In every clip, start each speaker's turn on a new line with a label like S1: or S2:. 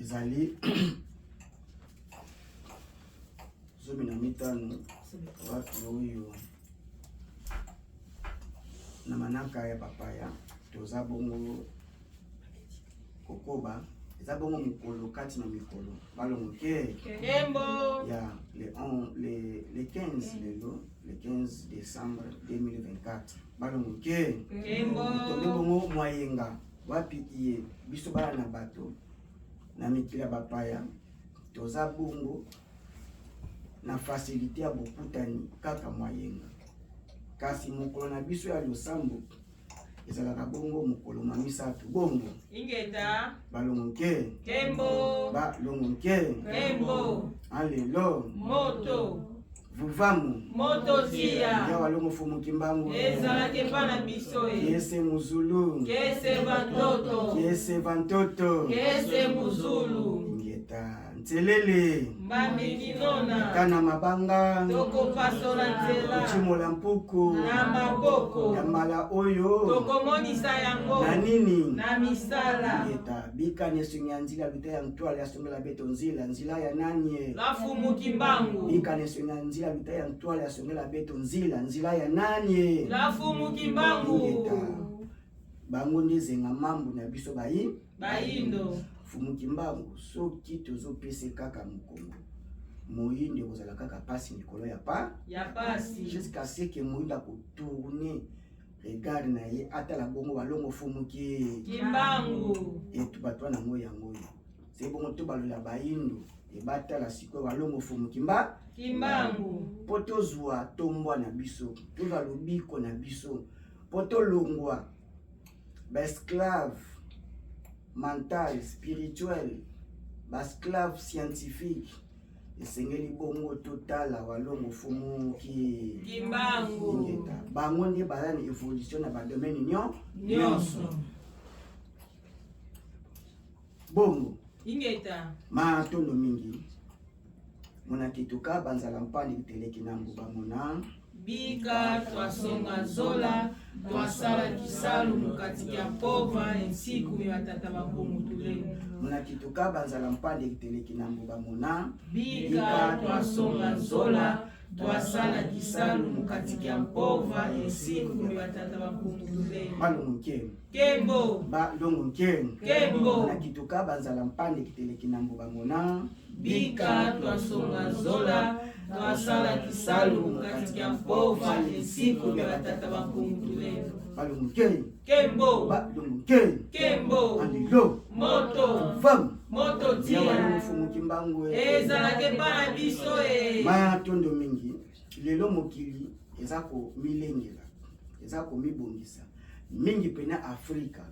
S1: ezali zomi na mitano watu oyo na manaka ya papaya toza bongo kokoba eza bongo mokolo kati na mikolo balongo ke ya le 15 lelo le 15 décembre 2024 balongo ke tobe bongo mwayenga wapi iye biso bala na bato na mikili ya bapaya toza bongo na facilité ya bokutani kaka mwayenga kasi mokolo na biso ya losambo ezalaka bongo mokolo na misato bongo
S2: ingeta
S1: balongo ke
S2: kembo
S1: balongo ke
S2: kembo
S1: alelo
S2: moto
S1: vuvamu
S2: moto tia
S1: ya walongo fumu kimbangu
S2: ezalaki pana biso
S1: kiese muzulu
S2: kese batoto
S1: kiese vantoto
S2: kese muzulu
S1: ngeta ntelele
S2: mbamikinona
S1: kana mabanga
S2: tokopasola nzela
S1: kuchimola mpuku
S2: na maboko
S1: ya mbala oyo
S2: tokomonisa yango
S1: na nini
S2: na misala
S1: ngeta bikani esungi nzila bita ya ntwala ya songela beto nzila ya nani
S2: lafumuki mbangu
S1: bikani esungi nzila bita ya ntwala ya songela beto nzila ya nani
S2: lafumuki mbangu
S1: ngeta bango ndezenga mambo na biso
S2: bayindo
S1: fumuki mbangu soki tozopesa kaka mokongo moyinde kozala kaka pasi mikolo ya
S2: pasi
S1: jusqu'à ce que moyinde akotourne regard na ye atala bongo balongo fumuki
S2: kimbangu
S1: etu bato wana ngo yango oyo se bongo to balola bayindo ebatala sikoyo balongo fumuki
S2: kimbangu
S1: mpo tozwa tombwa na biso tozwa lobiko na biso mpo tolongwa baesclave mental, spirituel, basclave scientifique, esengeli bongo totala walongo fumu ki
S2: kimbangu
S1: ingeta bango ndi balani evolution na badomaine nyonso bongo
S2: ingeta
S1: matondo mingi mona kituka banzala mpandi teleki na mbuba mona
S2: bika twasonga zola twasala kisalu mukati ya pova ensiku ya tata babomu tuleni
S1: mona kituka banzala mpande teleki na mbuba mona
S2: bika twasonga zola twasala kisalu mukati ya pova ensiku ya tata babomu tuleni
S1: balongo
S2: kembo
S1: balongo
S2: kembo
S1: mona kituka banzala mpande teleki na mbuba mona
S2: bika twasonga zola twasala kisalu mukati ya pova ensiku ya tata babomu tuleni
S1: balongo
S2: kembo
S1: balongo
S2: kembo
S1: alilo
S2: moto
S1: fam
S2: moto
S1: ya walongo
S2: tia
S1: fumu kimbangu
S2: ezalaki bana biso
S1: matondo mingi lelo mokili eza ko milengela eza ko mibongisa mingi pena Afrika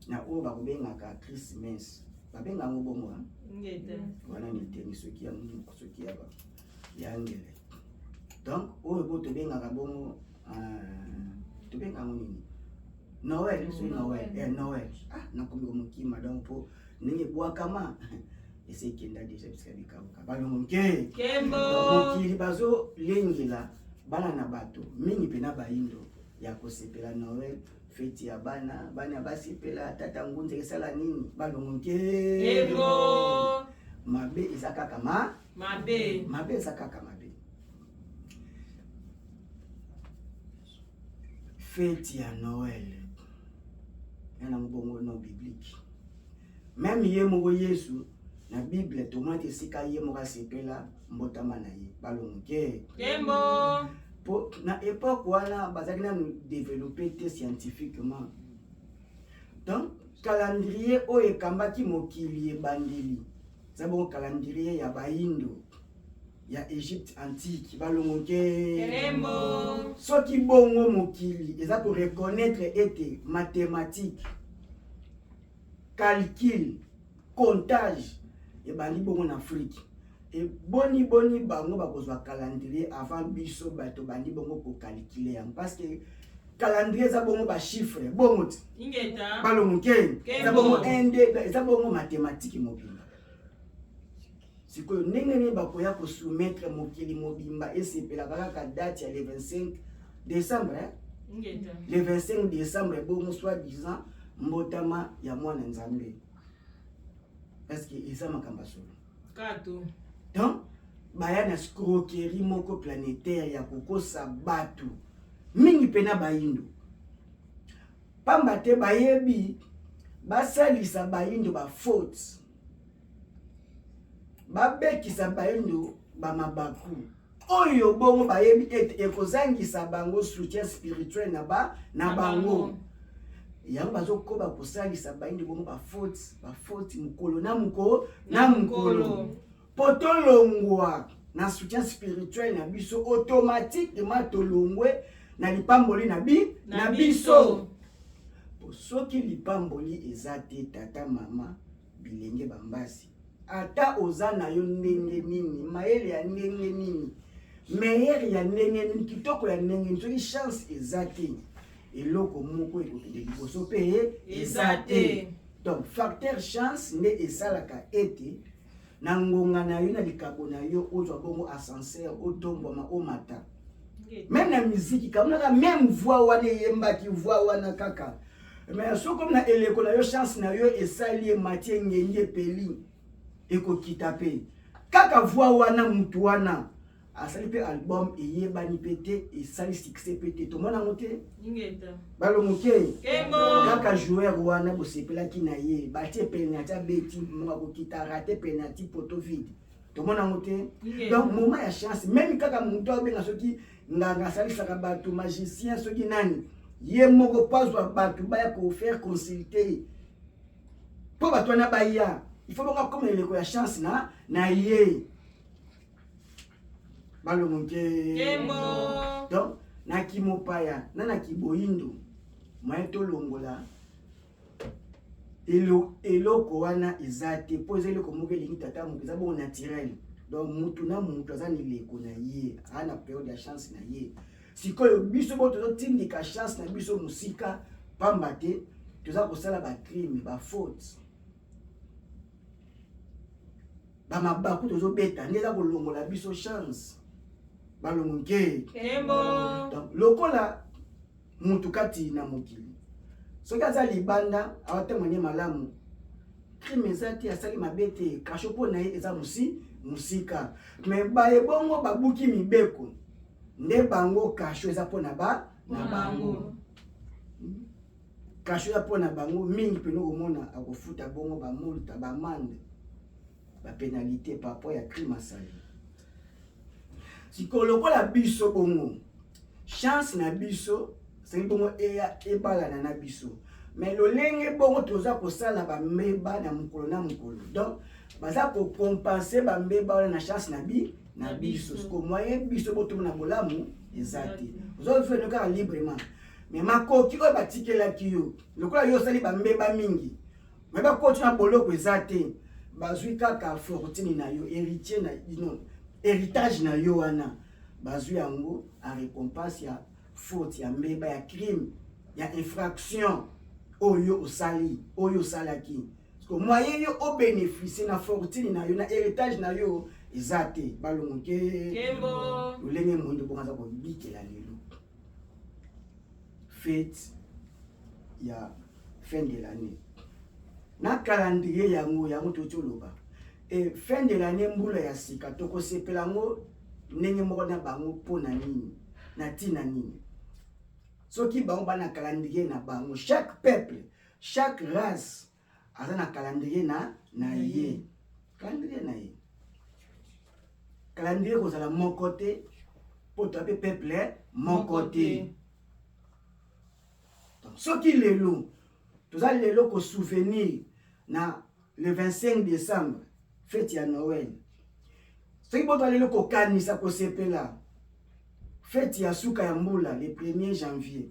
S1: na oyo bakobengaka Christmas babenga ngo bongo wana niteni soki ya ya ngele donc oyo bo tobengaka bongo tobenga ngo nini Noël so Noël nakomiko mokima donc po ndenge bwakama esekenda deja bisika bikabuka balongo
S2: kembo
S1: mokili bazo lengela bana na bato mingi pena bayindo ya kosepela Noël feti ya bana basepela tata ngunze esala nini balongo
S2: kembo
S1: mabe eza kaka mabe eza kaka mabe feti ya Noël yana mbongo no biblique même ye moko Yesu na Bible tomate esika ye moko asepela mbotama na ye balongo
S2: kembo
S1: po na époque wana bazaki na développer te scientifiquement donc calendrier oyo ekambaki mokili ebandeli eza bongo calendrier ya bayindo ya Égypte antique balongo
S2: kembo
S1: soki bongo mokili eza ko reconnaître ete mathématique calcul comptage ebandi bongo na Afrique et boni bango bakozwa calendrier avant biso bato bandi bongo ko calculer yango parce que calendrier eza bongo ba chiffre bongo
S2: ingeta
S1: balongo eza bongo eza bongo mathématique mobimba sikoyo ndenge nini bakoya kosoumettre mokili mobimba esepelaka kaka date ya le 25 décembre le 25 décembre bongo soi disant mbotama ya mwana nzambe parce que eza makamba solo
S2: kato
S1: donc baya na escroquerie moko planétaire ya kokosa bato mingi pena bayindo pamba te bayebi basalisa bayindo bafaute babekisa bayindo bamabaku oyo bongo bayebi ete ekozangisa bango soutien spirituel na bango yango bazokoba kosalisa bayindo bongo bafaute mokolo na mokolo po tolongwa na soutien spirituel na biso automatiquement tolongwe na lipamboli na biso soki lipamboli eza te tata mama bilenge bambasi ata oza na yo ndenge nini mayele ya ndenge nini meilleur ya ndenge nini kitoko ya ndenge nini soki chance eza te eloko moko ekokende liboso mpe eza te donc facteur chance nde esalaka ete na ngonga na yo na likabo na yo ozwa bongo ascenseur otombwama omata même na musique kamonaka même voix wana eyembaki voix wana kaka mais soki na eleko na yo chance na yo esali emati engenge epeli ekokita mpe kaka voix wana mutu wana asali mpe album eyebani mpe te esali succès mpe te tomona yango te balongoke kaka joueur wana bosepelaki na ye batie penalty abeti monga kokita rate penalty poto vide tomona yango te donc moment ya chance même kaka mutu abenga soki nganga asalisaka bato magicien soki nani ye moko pazwa bato baya kofaire consulter po bato wana baya il faut bonga comme eleko ya chance na ye balongoke donc na kimopaya na kiboyindo moyen tolongola eloko wana eza te po eza eloko moko elingi tata moko eza bongo naturel donc mutu na mutu aza na eleko na ye aa na periode ya chance na ye sikoyo biso bo tozotindika chance na biso mosika pamba te toza kosala bacrime bafaute bamabaku tozobeta nde eza kolongola biso chance balongoke donc lokola mutu kati na mokili soki aza libanda awatemanye malamu crime eza te asali mabe te kasho mpo na ye eza mosika me baye bongo babuki mibeko nde bango kasho eza mpo na bango kasho eza mpo na bango mingi pene komona akofuta bongo bamulta bamande bapenalité par rapport ya crime asali sikoyo lokola biso bongo chance na biso seli bongo ebalana na biso mais lolenge bongo toza kosala bambeba na mokolo donc baza kokompense bambeba wana na chance na biso sikoyo moyen biso botomona bolamu eza te ozovivre kaka librement mais makoki oyo batikelaki yo lokola yo osali bambeba mingi me bakoti na boloko eza te bazwi kaka fortune na yo héritier na héritage na yo wana bazwi yango a récompense ya faute ya mbeba ya crime ya infraction oyo osalaki parce que moyen yo obénéficie na fortune na yo na héritage na yo eza te balongoke lolenge mondo bongaza kobikela lelo fête ya fin de l'année na calendrier yango totoloba et fin de l'année mbula ya sika tokosepela ngo ndenge moko na bango mpo na nini na ntina nini soki bango bana calendrier na bango chaque peuple chaque race aza na calendrier na ye calendrier kozala moko te mpo to ape peuple moko te donc soki lelo toza lelo ko souvenir na le 25 décembre fête ya Noël soki boto lelo ko kanisa ko sepela fête ya suka ya mbula le 1er janvier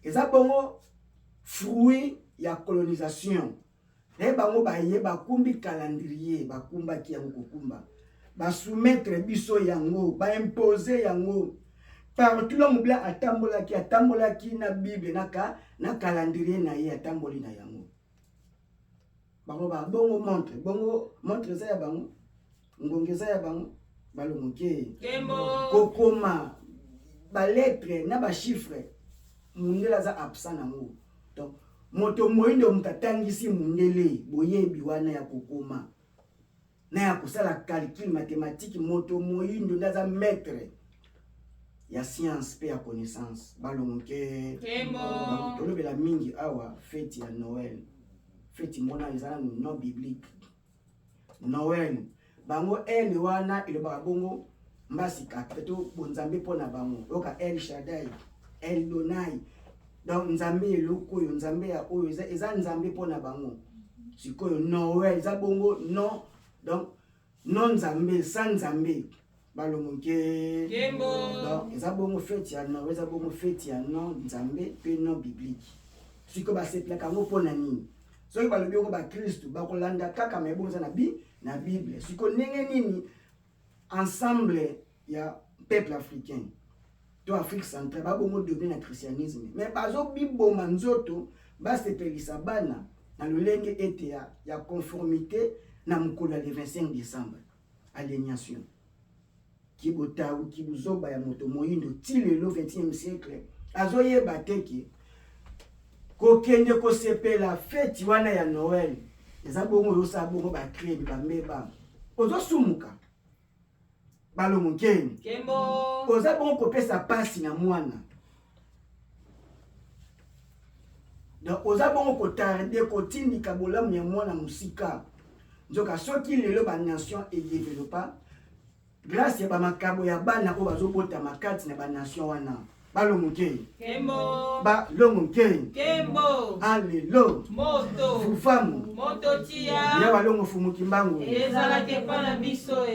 S1: eza bongo fruit ya colonisation na bango baye bakumbi calendrier bakumbaki yango kokumba basoumettre biso yango baimposer yango partout là mobla atambolaki na bible na calendrier na ye atamboli na yango bango bongo montre za ya bango ngongeza ya bango balongoke kokoma ba lettre na ba chiffre mundela za absent nango donc moto moyindo mutatangisi mundele boyebi wana ya kokoma na ya kosala calcul mathématique. Moto moyindo ndaza maître ya science pe ya connaissance balonke tolobela mingi awa fête ya Noël. Fête mona ezala non biblique. Noël bango el wana ilobaka bongo mbasi kateto bonzambe pona bango oka El Shaddai, El Donai. Donc nzambe eloko yo nzambe ya oyo eza nzambe pona bango. Sikoyo Noël eza bongo non, donc non nzambe sans nzambe balonke donc eza bongo fête ya Noël, eza bongo fête ya non nzambe pe non biblique. Sikoyo baseplaka ngo pona nini? Soki balobi ngo ba Kristo bakolanda kaka mebonza na Bible. Sikoyo ndenge nini ensemble ya peuple africain to Afrique centrale babongo devenir na christianisme, mais bazo biboma nzoto basepelisa bana na lolenge ete ya conformité na mokolo ya le 25 décembre aliénation kibotawu kibuzoba ya moto moyindo ti lelo 20e siècle azoyeba teke kokende kosepela fête wana ya Noël eza bongo yosa bongo ba créer ba meba ozo sumuka balo mukeni
S2: Kembo
S1: oza bongo kopesa pasi na mwana donc oza bongo kotarde kotindika bolamu ya mwana musika nzoka soki lelo ba nation e développa grâce ya ba makabo ya bana o bazobota makati na ba nation wana balo mukeni
S2: Kembo
S1: balo mukeni
S2: Kembo
S1: alelo
S2: moto
S1: fufamu
S2: moto tia
S1: ya balongo fumuki mbango
S2: ezala ke pana biso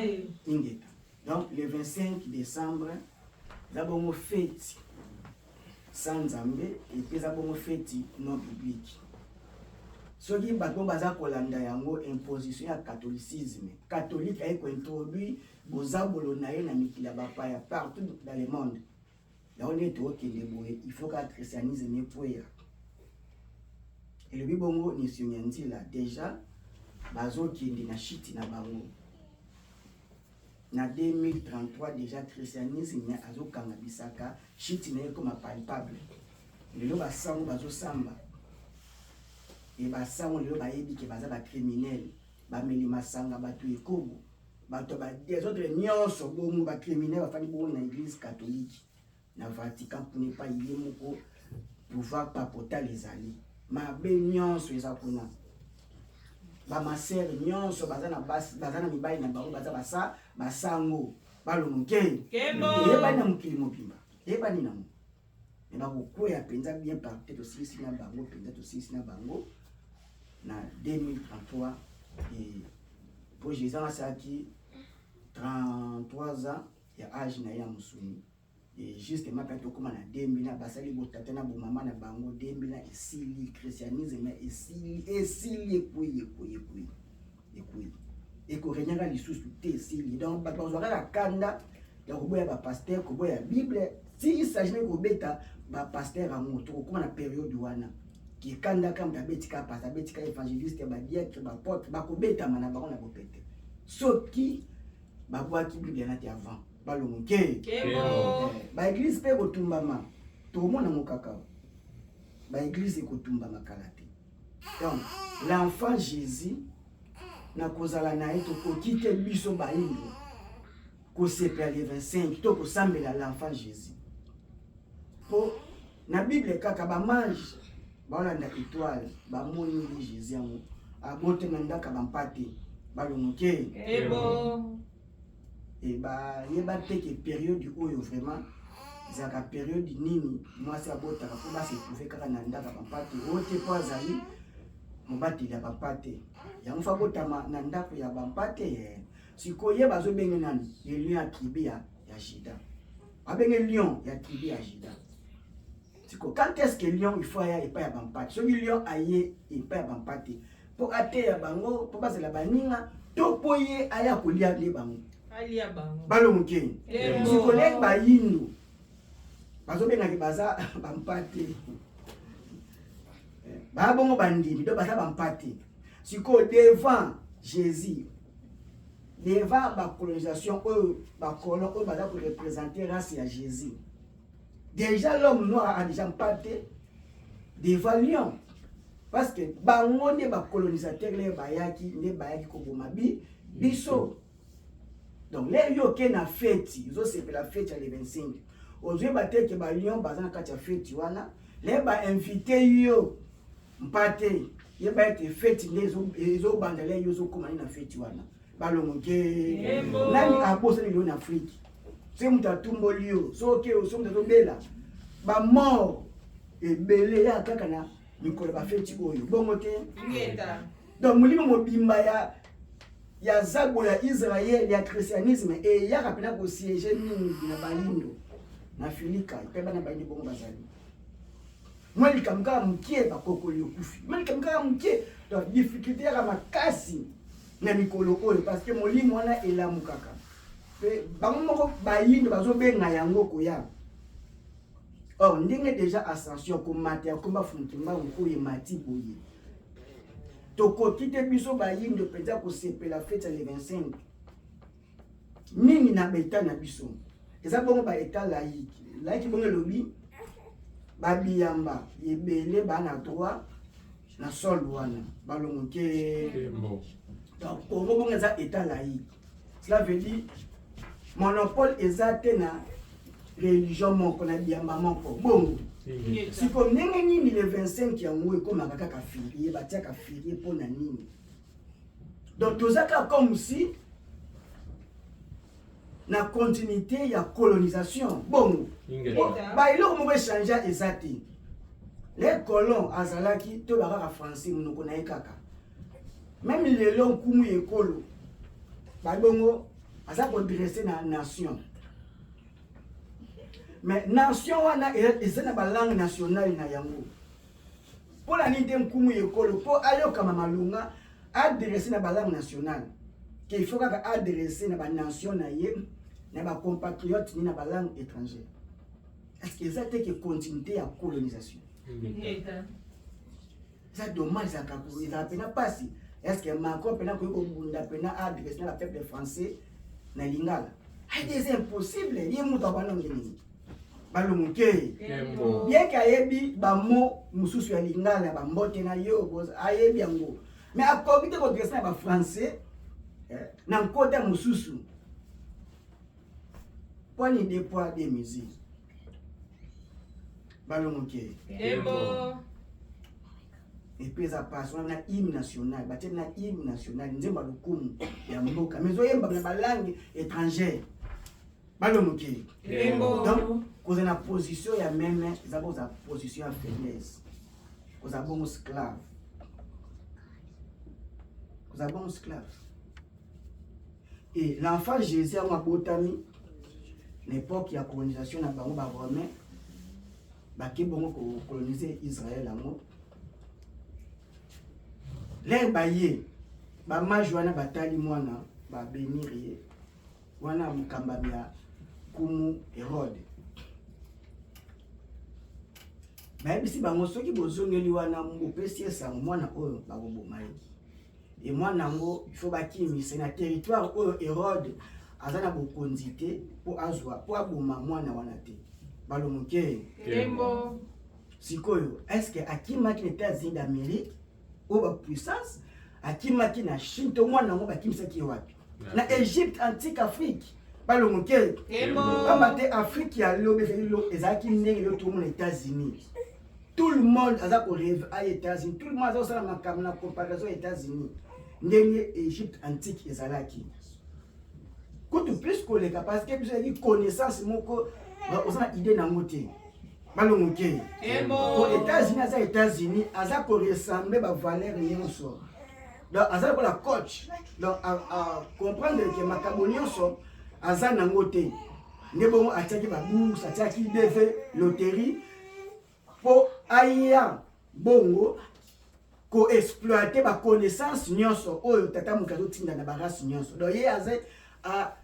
S1: ingeta. Donc le 25 décembre la bonne fête sans Nzambe et puis la bonne fête non biblique. Ce qui baton baza kolanda yango imposition ya catholicisme. Catholique a été introduit bozabolo na ye na mikila bapaya partout dans le monde. Là on est au Kéleboé, il faut que le christianisme est pour. Et le bibongo ni sunyanzi là déjà bazo kindi na shiti na bango. Na 2033 déjà christianisme ya azokanga bisaka shiti na comme palpable. Lelo basango bazosamba. Et basango lelo bayebi ke baza ba criminel, ba melima sanga batu ekobo. Bato ba des autres nyonso bomu ba criminel bafani bo na église catholique. Na Vatican pour ne pas y moko pouvoir papoter les alliés. Ma be nyonso eza kuna. Ba maser nyonso bazana bazana mibali na bango baza basa basango balonke
S2: Kembo
S1: yeba na mukili mobimba yeba ni namo mais ba ko ya penza bien partir to sisi na bango penza to sisi na bango na 2033 et pour Jésus Saki 33 ans ya âge na ya musuni et justement quand on na 2000 na basali botata na bo mama na bango 2000 na esili christianisme esili ekuyi et ko renyanga lisusu te esili donc bato bazwaka la kanda ya koboya ba pasteur koboya bible si il s'agit ko beta ba pasteur a moto ko na période wana ki kanda kam ta betika pasteur betika évangéliste ba diacre ba porte ba ko beta mana ba na bopete soki ba boa ki bible na te avant balonke
S2: Kembo
S1: ba église pe ko tumbama to mona mokaka ba église ko tumbama kalate. Donc l'enfant Jésus na kozala na eto ko kite biso ba indo ko sepela le 25 to ko sambela l'enfant Jésus po na bible kaka ba mange ba na étoile ba moni Jésus yango abote na ndaka ba mpate balonke
S2: Kembo
S1: et bah yeba teke période oyo vraiment zaka période nini moi c'est abota ka ba se trouver kaka na ndaka ba mpate ote po azali mobati ya bapate ya mfa botama na ndako ya bampate sikoye bazo benge nani le lion ya tribu ya Juda abenge lion ya tribu ya Juda siko quand est-ce que lion il faut ya epa ya bampate so lion aye epa ya bampate po ate ya bango po bazela baninga to poye aya kolia le bango
S2: alia bango
S1: balo mukeni siko le bayinu bazo benga ki baza bampate ba bongo bandimi do baza bampate siko devant Jésus devant la colonisation ba colon baza pour représenter race ya Jésus déjà l'homme noir a déjà empaté devant lion parce que bango nde bacolonisateur le bayaki nde bayaki koboma biso. Donc les yo ke na fête zo sepela fête ya le 25 ozwe bateke ba lion bazana kati ya fête wana le ba invité yo mpate ye ba ete fête les banda le yo zo komani na fête wana balongo ke nani abosa le lion Afrique c'est muta tumbo lio so ke o so muta bela ba mort e belé ya kaka na mikolo ba fête oyo bongo te
S2: ngeta.
S1: donc mulimo mobimba ya zago ya Israël ya christianisme et ya kapena ko siéger mingi na balindo na filika peba na bandi bongo bazali mwali kamka mkie ba kokoli okufi mwali kamka mkie donc difficulté ya makasi na mikolo oyo parce que molimo wana elamu kaka pe bango moko balindo bazo benga yango koya. Or ndenge déjà ascension ko mater ko ba funkimba ko ye mati boye tokoti te biso bayindo penza ko sepela fête le 25 mingi na beta na biso eza bongo ba état laïque bongo lobi ba biyamba ebele bana droit na sol wana balongo ke donc Congo bongo eza état laïque, cela veut dire monopole eza te na religion moko na biyamba moko bongo. Si comme nini le 25 ya ngwe comme kaka férié batia ka férié pour na nini. Donc tout ça comme si na continuité ya colonisation bon ba iloko moko changer ezati les colons azalaki to ba français munoko na ekaka même les longs kumu ekolo ba bongo aza ko dresser na nation. Mais nation wana eza na ba langue nationale na yango. Pour la nité mkumu yekolo pour ayoka mamalunga adresser na ba langue nationale. Qu'il faut ka adresser na ba nation na ye na ba compatriotes ni na ba langue étrangère. Est-ce que ça que continuité à colonisation? Ça dommage ça ka pour ça pena passi. Est-ce que Macron pena ko bunda pena adresser na peuple français na lingala? C'est impossible, il y a muta bana ngeni. Balumuke bien kayebi ba mo mususu ya lingala ba mbote na yo ayebi yango mais akobite ko dresse na ba français na nkota mususu poni des poids des musiques balumuke et puis ça passe on a hymne national ba tena hymne national nzemba lukumu ya mboka mais oyemba na ba langue étrangère balumuke donc cause na position ya même za boza position ya faiblesse cause bon esclave et l'enfant Jésus a mabotami l'époque ya colonisation na bango ba romain ba ki bongo ko coloniser Israël amo les baye ba majwana batali mwana ba bénir wana mukamba ya kumu Hérode. Mais si bango soki bozongeli wana mbopesi esango mwana oyo bakoboma ye. Et mwana ngo il faut bakimisa na territoire oyo Hérode azana bokonzi te po azwa po aboma mwana wana te. Balomoke.
S2: Kembo.
S1: Sikoyo, est-ce que akimaki les États-Unis d'Amérique ou ba puissance akimaki na Chine to mwana ngo bakimisa ki wapi? Na Égypte antique Afrique. Balomoke.
S2: Kembo.
S1: Amate Afrique ya lobe lo ezaki ndenge lo tout les États-Unis. Tout le monde a rêvé aux États-Unis. Tout le monde a la comparaison aux États-Unis. L'Égypte antique et Zalaki. Quand plus que les capacités, parce que connaissance, on a une idée dans le monde. Aux États-Unis, ça ressemble à valeur et donc, ça la coach. Donc, à comprendre que ma cabonion sont à ça dans le monde. Nous avons attaqué la bourse, attaqué des loteries. Pour aya bongo ko exploiter ba connaissance nyonso oyo tata mukazo tinda na barasi nyonso donc ye aze a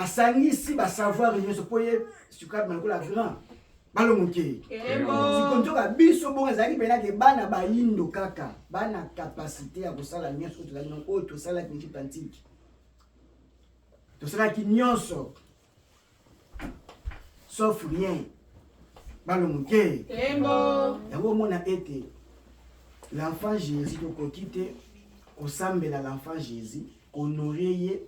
S1: sangisi ba savoir nyonso po ye suka ba la grand balomuke sikonjo ka biso bongo ezali pena ke bana ba yindo kaka bana capacité ya kosala nyonso to zali oyo to sala ki Égypte antique to sala ki nyonso sauf rien balomuke yango mona ete l'enfant Jésus tokoki te kosambela l'enfant Jésus honorer ye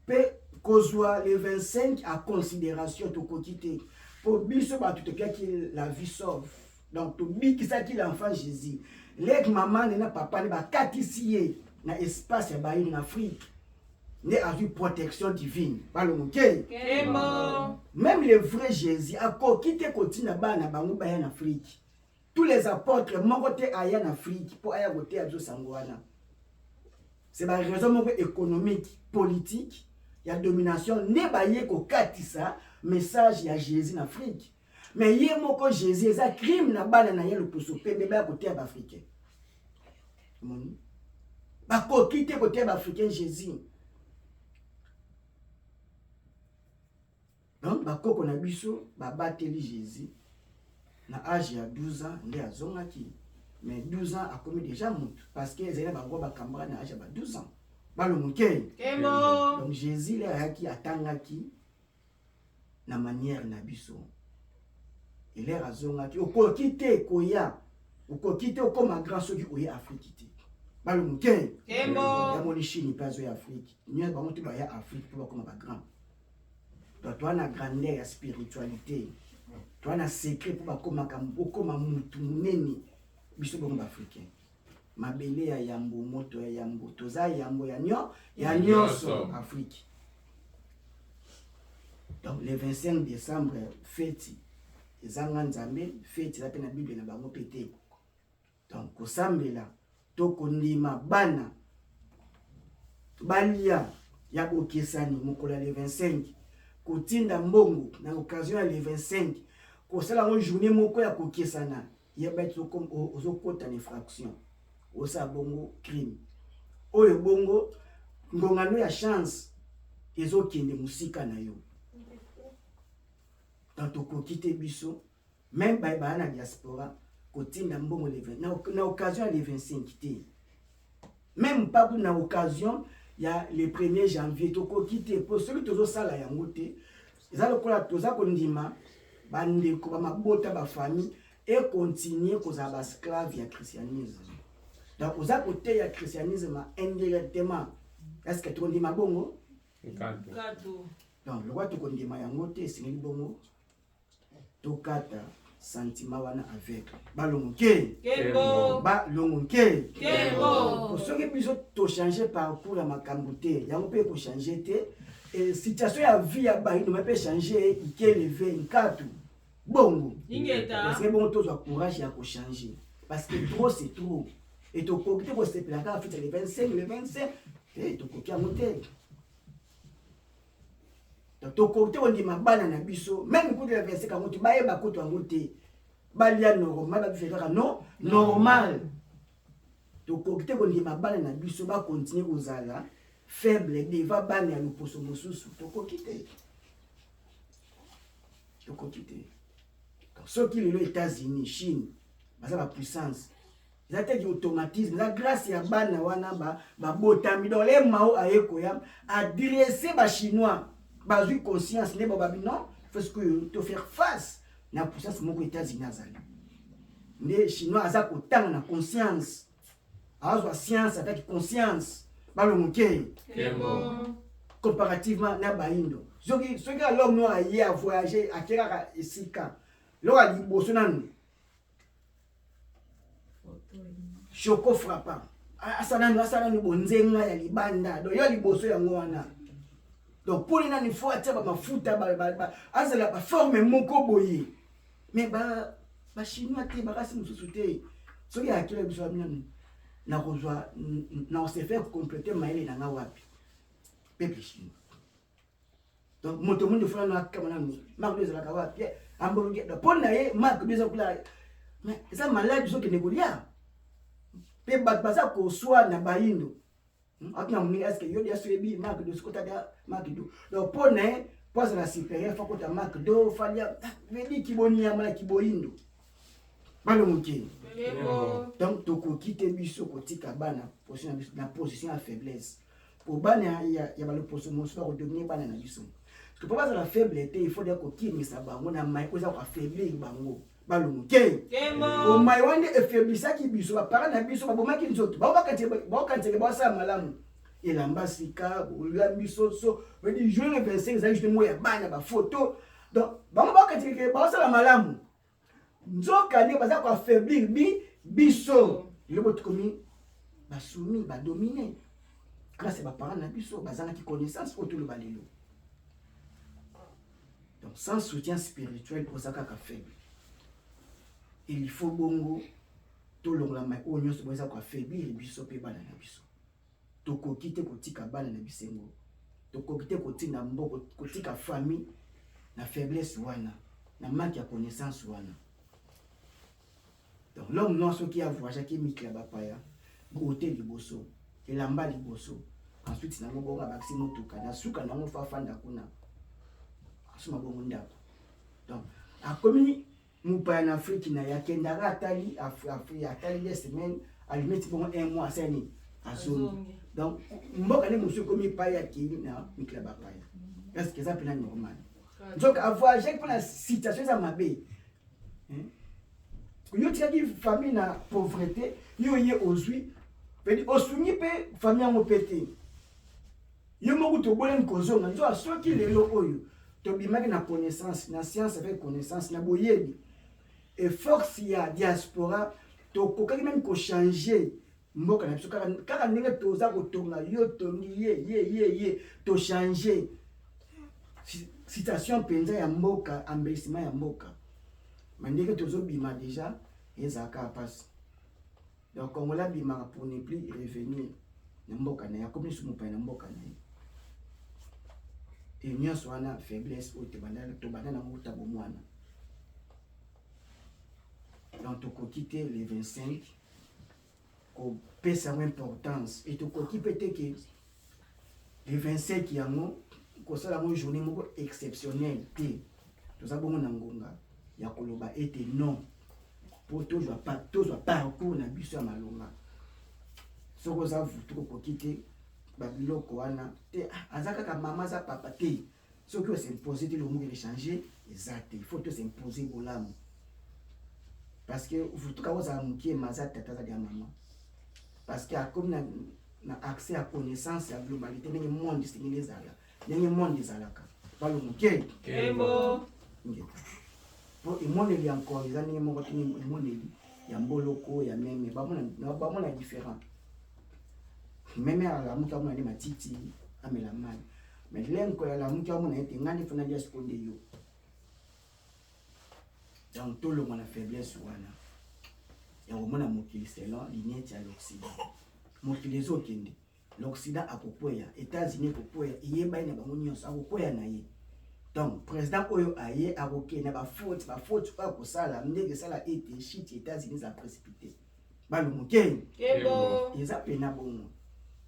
S1: pe kozwa le 25 à considération tokoki te pour biso ba ki la vie sauve donc to bikisa ki l'enfant Jésus lek maman na papa ne ba katisiye na espace ya bayi en Afrique ne a vu protection divine par le moké même le vrai Jésus a kokite kotina bana bango ba en Afrique tous les apôtres mongote aya en Afrique pour aya gote azo sangwana c'est la raison économique politique il y a domination ne ba ye ko katisa message ya Jésus en Afrique mais yé moko Jésus est un crime na bana na ye le poso pe bébé à côté africain moni ba ko quitter côté africain Jésus donc ba ko na biso ba bateli Jésus na âge ya 12 ans ndé azongaki mais 12 ans a commis déjà mutu parce que ezela ba ngo ba kambra na âge ya 12 ans ba le muke donc Jésus le ayaki atangaki na manière na biso il est azongaki okokite koya okokite okoma grand soki oya Afrique te ba le muke ya moni Chine pas oya Afrique ni ba mutu ba ya Afrique pour koma ba grand toi na grandeur ya spiritualité toi na secret pour bakoma kambo koma mutu munene biso bongo africain mabele ya yambo moto ya yambo toza yambo ya nyonso Afrique. Donc le 25 décembre fête ezanga nzambe fête la pena Bible na bango pété donc kosambela to kondima bana balia ya bokesani mokola le 25 kotinda mbongo na occasion ya le 25 kosala ngo journée moko ya kokesana ya batu comme ozokota ni fraction osa bongo crime oyo bongo ngongano ya chance ezokende musika na yo dans to kokite biso même ba na diaspora kotinda mbongo le 20 na occasion ya le 25 te même pas na occasion ya le 1er janvier to kokite pour celui tozo sala yango te eza lokola toza kondima bandeko ba mabota ba famille et continuer kozala ba esclave ya christianisme donc oza côté ya christianisme indirectement est-ce que tu kondima bongo donc le roi to kondima yango te singeli bongo to kata sentiment wana avec balongoke balongoke pour ceux qui biso to changer parcours ya makambo te yango pe ko changer te et situation ya vie ya bayi no peut changer ike lever nkatu bongo parce que bon tous courage ya ko changer parce que trop c'est trop et to kokite ko se plaka fait le 25 et to kokia moté to kokite on dit mabana na biso même coup de le 25 quand tu baye ba ko to ngote balia normal ba faire non normal to kokite on dit mabana na biso ba continuer kozala faible devant bana ya loposo mosusu to kokite ceux qui les États-Unis, Chine, ça la puissance. Ils ont automatisme. La grâce ya bana wana ba botami dans les mao ayekoyam adresser ba chinois, ba eu conscience les babi non, parce que te faire face na puissance moko États-Unis azali. Les chinois azako tang na conscience. Azwa science avec conscience. Ba le moké. Comparativement na ba indo. Ceux qui l'homme noir a voyager à Kerala et Sika. L'ora liboso nanu choco frappant asana ni bonzenga ya libanda do yo liboso yango wana donc pour les nani faut atia ba mafuta ba azala ba forme moko boye mais ba chinois te ba kasi mususu te so ya akila biso nanu na kozwa na se faire compléter maile na wapi peuple chinois donc moto monde fona na kamana ni marque de la kawapi ambonge da pona ye marque de kula mais ça malade biso ke negolia pe baza ko soa na baindo akina muni est-ce que yo dia suebi marque de skota da marque do donc pona ye pose la supérieure faut que ta marque do falia vedi kiboni ya mala kiboindo balo muke donc to ko kite biso ko tika bana position à faiblesse pour bana ya balo poso mo so redevenir bana na biso. Parce que pour pas la faiblesse, il faut dire que qui mais ça bango na mai oza ko affaiblir bango. balumuke
S2: Kembo.
S1: omai wande efeblisaki biso bapara na biso babomaki nzoto baobakantiseke basala malamu elamba sika olambi soso odi jour le 25 ezali juste mo ya bana bafoto donc bango baokantiseke baosala malamu nzoka nde baza koaffaiblir biso lelo tokomi basumi badomine grâce bapara na biso bazangaki connaissance oyo toloba lelo. Donc sans soutien spirituel oza kaka faible. Il faut bongo tolongola mai oyo nyonso boza koaffaiblir biso mpe bana na biso. Tokoki te kotika bana na bisengo, tokoki te kotinda mboko, kotika famille na faiblesse wana, na manque ya connaissance wana. Donc l'homme non soki a voyagé qui mikla bapaya, beauté liboso, elamba liboso, ensuite nango bonga bakisi motuka, na suka nango fafanda kuna, asuma bongo ndako. Donc akomi mupaya na Afrique na yakendaka atali atali des semaines, alimeti bongo un mois seni azongi. Donc mboka ne musu komi paya ki na mikla bapaya. Est-ce que ça peut être normal? Donc à voyager pour la situation ça m'a bé. Yo tiraki famille na pauvreté, yo yé ozui, pedi osuni pe famille en pété. Yo moko to bolen kozonga, nzo asoki lelo oyo. To bimaki na connaissance, na science avec connaissance na boyebi. Et force ya diaspora to kokaki même ko changer mboka na biso kaka ndenge toza kotonga yo tongi ye to changer situation penza ya mboka, embellissement ya mboka. Mandeke tozo bima déjà ezaka passe. Donc on l'a bima pour ne plus revenir na mboka na ya comme sumu pa na mboka na. Et nyonso wana faiblesse o te bandala to bandana mota bo mwana. Donc to quitter les 25 ko pesa importance et to quitter que les 25 yango ko sala mo journée moko exceptionnelle te. To za bongo na ngonga. Ya koloba ete non pour toujours parcours na biso ya malonga soko za vutu ko kite babiloko wana te azaka ka mama za papa te soki o s'imposer te le mot de changer exact il faut te s'imposer bolamu parce que vutu ka oza mukie maza tata za dia mama parce que comme na accès à connaissance ya globalité ndenge monde singine zala ndenge monde zalaka balo mukie
S2: Kembo.
S1: Pour imoneli encore les années mon côté imoneli ya mboloko ya meme ba mona différent meme à la muka mona ni matiti amela mali mais lenko ya la muka mona ete ngani fona dia sponde yo donc tout le monde a faiblesse wana ya mona mokili selon lignette ya l'Occident mokili zo kende l'Occident akopoya États-Unis akopoya yeba ina bango nyonso akopoya na ye. Donc président oyo aye aroké na ba faute pas ko sala ndenge sala été shit États-Unis a précipité balu moké
S2: Kembo.
S1: ils a pena bon.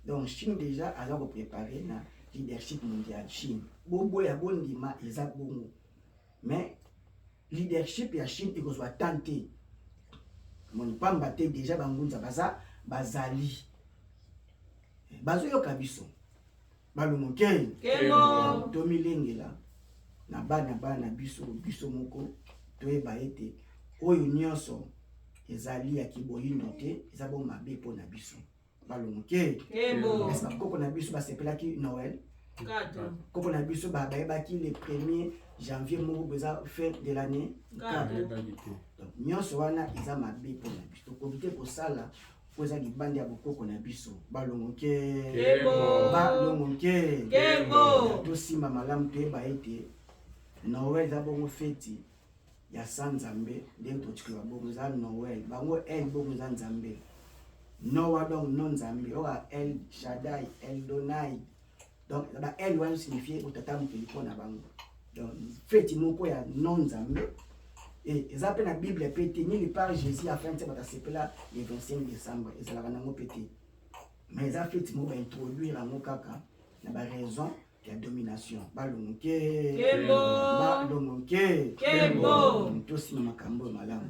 S1: Donc Chine déjà a préparé na leadership mondial Chine bobo ya bondima ils a bon mais leadership ya Chine il doit tenter mon pamba te déjà bangunza bazali bazo yo kabiso balu moké
S2: Kembo.
S1: tomilengela na bana biso moko toyeba ete oyo nyonso ezali ya kiboyindo te eza bo mabe po na biso balongoke
S2: Kembo.
S1: est-ce que koko na biso basepelaki Noël
S2: 4.
S1: koko na biso bayebaki le 1er janvier moko beza fête de l'année 4 donc nyonso wana eza mabe po na biso tokoki te kosala po eza libanda ya bokoko na biso balongoke
S2: Kembo.
S1: tosima malamu toyeba ete Noël eza bongo feti ya San Nzambe ndenge totikela bongo eza Noël bango el bongo eza Nzambe Noah donc non Nzambe oka El Shaddai El Donai donc ba el wana signifie otata mokili mpona bango donc feti moko ya non Nzambe et eza mpe na Bible pe te nini par Jésus afin te batasepela le 25 décembre ezalaka nango pe te mais eza feti moko baintroduire yango kaka na baraison ya domination balongoke
S2: Kembo.
S1: tosima makambo malamu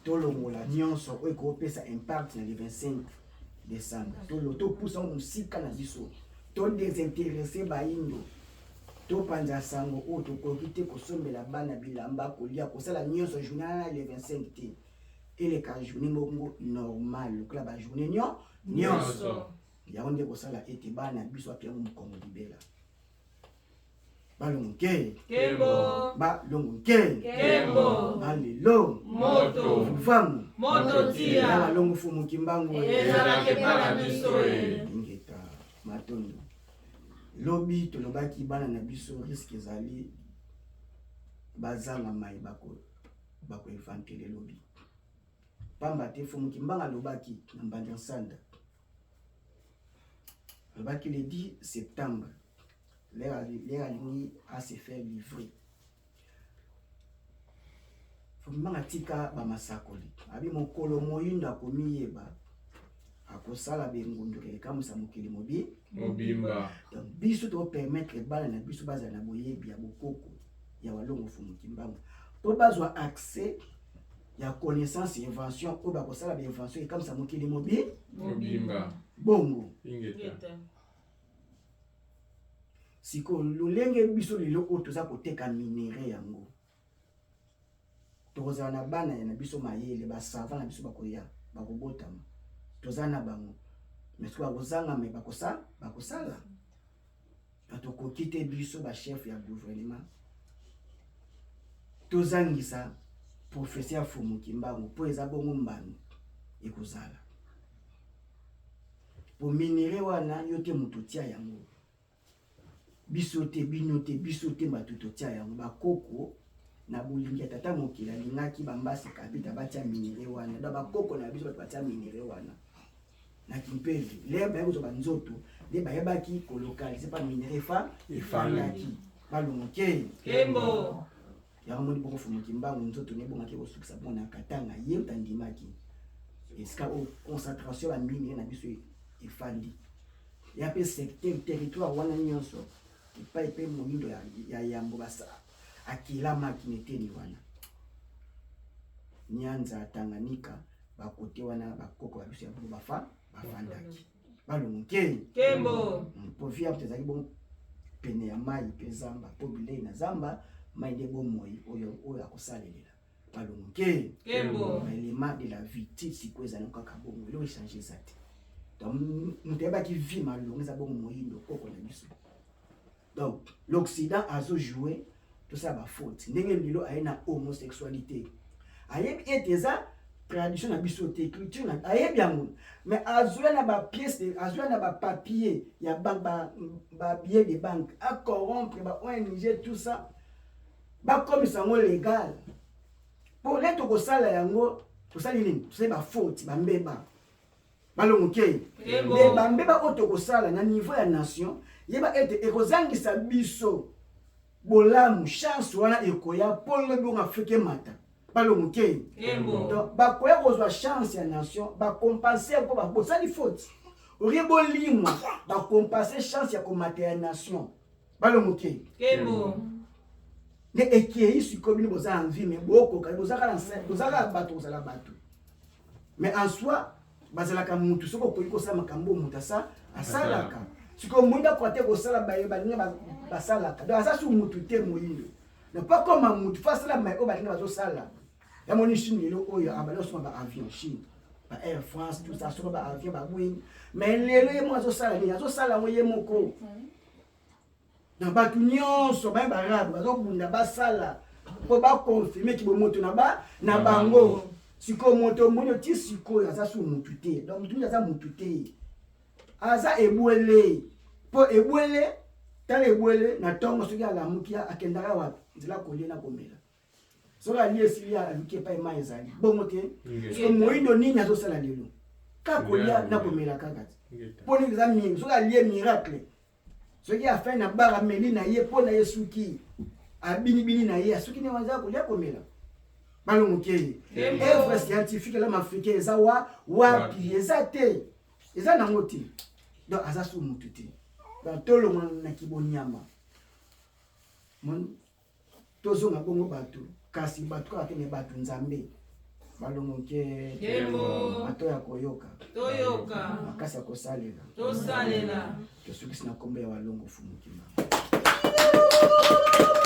S1: tolongola nyonso oyo ekopesa impact na le 25 décembre topusa mosika na biso todésintéresse bayindo to panza sango o to kokite kosombela bana bilamba kolia kosala nyonso journée le 25 te et les cas journée mongo normal que la journée nyonso ya onde kosala ete bana biso apia mu kongo libela balonke
S2: Kembo
S1: balonke
S2: Kembo
S1: balelo
S2: moto
S1: famu
S2: moto tia
S1: balongo fumu kimbango
S2: ezalaki mpaka biso
S1: ingeta matondo lobi tolobaki bana na biso risque ezali bazanga mai bako evantele lobi pamba te fumu kimbanga lobaki na mbanja nsanda lobaki le 10 septembre l'air aligné à se faire livrer fumbanga tika bamasakoli abi mokolo moyindo akomiyeba akosala bengundure kamusa mokili
S3: mobimba
S1: donc biso to permettre bana na biso baza na boyebi ya bokoko ya walongo fumu kimbango po bazwa accès ya connaissance invention o bakosala ba invention kamusa mokili
S3: mobimba
S1: bongo
S3: ingeta
S1: siko lolenge biso lelo o toza koteka minere yango tokozala na bana ya na biso mayele basava na biso bakoya bakobotama toza na bango mais siko bakozanga me bakosala tokoki te biso bachef ya gouvernement tozangisa professeur Fumu Kimbangu po eza bongo mbano ekozala po minere wana yo te moto tia yango biso te bino te biso te bato totia yango bakoko na bolingi tata mokili alingaki bambasi kabita batia minere wana da bakoko na biso batia minere wana na kimpeli leba yakozo banzoto le bayebaki kolokalize pa minere efandaki balongoke
S2: Kembo
S1: ya moni boko Fumu Kimbangu nzoto ne bonga ke kosukisa bona katanga ye utandimaki eska o concentration ya minere na biso efandi ya pe secteur territoire wana nyonso ipa ipe moyindo ya yambo basa akila makineteni wana Nyanza Tanganyika bakote wana bakoko ba biso ya bo bafandaki balongoke
S2: Kembo
S1: po via tezaki bon pene ya mai pe zamba po bilei na zamba mai de bon moi oyo akosalela balongoke
S2: Kembo
S1: élément de la vie sikoza nkaka bongo lo changer ça te donc muteba ki vie malongo za bongo moyindo koko na biso. Donc l'Occident a joué tout ça ba faute ndenge lilo ayena homosexualité ayebi eteza tradition na biso te culture na ayebi yango mais azwa na ba pièce de azwa na ba papier ya banque ba billet de banque à corrompre ba ONG tout ça ba comme ça ngo légal pour leto ko sala yango ko sali nini c'est ba faute ba mbeba balongoke le ba mbeba oto ko sala na niveau ya nation yeba ete ekozangisa biso bolamu chance wana ekoya polo bongo Afrique mata balongoke donc bakoya kozwa chance ya nation ba compenser ko ba bosali faute oriebo limwa ba compenser chance ya komata ya nation balongoke ne ekei sikobi boza envie mais boko ka bozaka bato kozala bato mais en soi bazalaka mutu soko koliko sa makambo mutasa asalaka siko mwinda kwa te kosala balinga basalaka donc asa su mutu te moyindo ne pas comme mutu fasala mai o balinga bazosala ya moni chine lelo oyo abalo soma ba avion Chine ba Air France tout ça soma ba avion ba Boeing mais lelo yemo azosala ni azosala mo yemoko na batu nyonso ba barabu bazobunda basala po ba confirmer ki bo moto na bango siko moto monyo ti siko asa su mutu te donc mutu asa mutu te aza ebwele po ebwele tala ebwele na tongo soki alamukia akendaka wapi nzela kolie na komela soki alie esili aluki epai mai ezali bongo te so moyindo nini azosala lelo kaka kolia na komela kaka te mpo nini eza mingi soki alie miracle soki afai na bara meli na ye mpo na ye suki abinibini na ye soki ne wanza kolia komela balongoke evre scientifique la africain eza wapi eza te eza nango te donc aza su mutu te donc tolonga na kibonyama mon tozonga bongo bato kasi bato kaka kene bato nzambe balongoke bato ya koyoka
S2: toyoka
S1: makasi ya kosalela
S2: tosalela
S1: tosukisi na kombo ya walongo Fumu Kimbangu. Wouhou!